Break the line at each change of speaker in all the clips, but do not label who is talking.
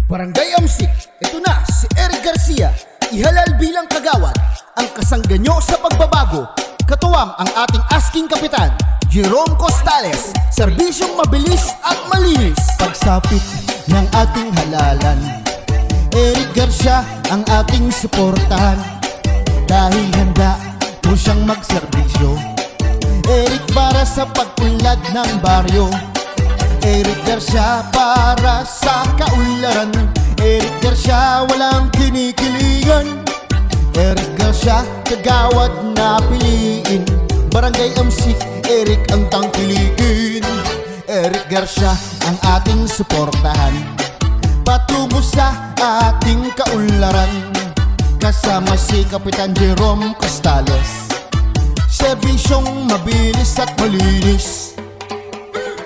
Barangay Amsik, ito na si Eric Garcia, ihalal bilang kagawad ang kasangganyo sa pagbabago. Katuwang ang ating asking kapitan, Jerome Costales, serbisyong mabilis at malinis.
Pagsapit ng ating halalan, Eric Garcia ang ating suportahan. Dahil handa po siyang magserbisyo, Eric para sa pagpunlad ng baryo. Eric Garcia para sa kaunlaran, Eric Garcia walang kinikilingan. Eric Garcia kagawad na piliin, Barangay Amsik, Eric ang tangkilikin. Eric Garcia ang ating suportahan, patungo sa ating kaunlaran. Kasama si Kapitan Jerome Costales, serbisyong mabilis at malinis.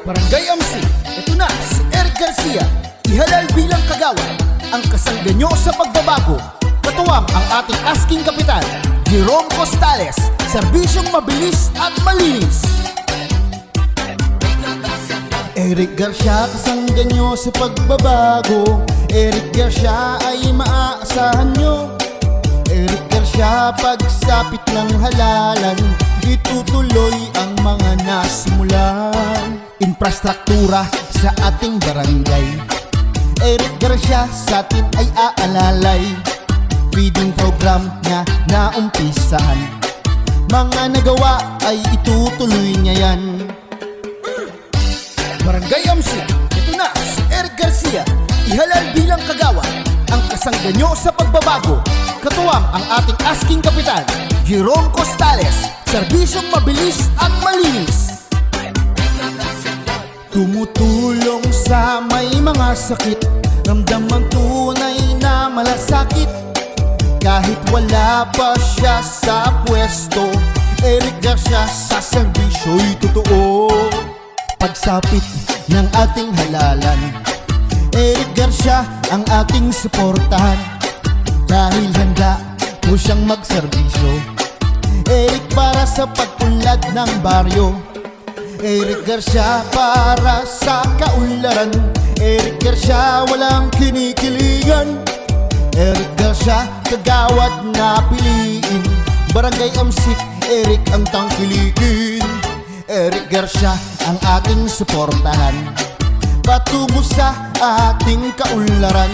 Barangay Amsik, ito na si Eric Garcia, ihalal bilang kagawad ang kasangganyo sa pagbabago. Katuwang ang ating asking kapitan, Jerome Costales, serbisyong mabilis at malinis.
Eric Garcia kasangganyo sa pagbabago, Eric Garcia ay maaasahan nyo. Eric Garcia pagsapit ng halalan, itutuloy ang mga nasimulan. Infrastruktura sa ating barangay, Eric Garcia sa atin ay aalalay. Feeding program na naumpisahan, mga nagawa ay itutuloy niya yan.
Barangay Amsik, ito na si Eric Garcia, ihalal bilang kagawad ang kasangganyo sa pagbabago. Katuwang ang ating asking kapitan, Jerome Costales, serbisyong mabilis at malinis.
Tumutulong sa may mga sakit, ramdam ang tunay na malasakit. Kahit wala pa siya sa pwesto, Eric Garcia sa serbisyo'y totoo. Pagsapit ng ating halalan, Eric Garcia ang ating suportahan. Dahil handa po siyang magserbisyo, Eric para sa pagpunlad ng baryo. Eric Garcia para sa kaunlaran, Eric Garcia walang kinikilingan. Eric Garcia kagawad na piliin, Barangay Amsik, Eric ang tangkilikin. Eric Garcia ang ating suportahan, patungo sa ating kaunlaran.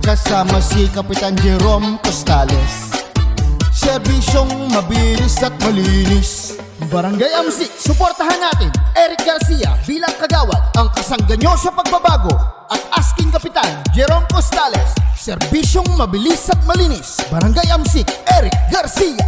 Kasama si Kapitan Jerome Costales, serbisyong mabilis at malinis.
Barangay Amsik, suportahan natin Eric Garcia bilang kagawad ang kasangganyo sa pagbabago. At asking kapitan, Jerome Costales, serbisyong mabilis at malinis. Barangay Amsik, Eric Garcia.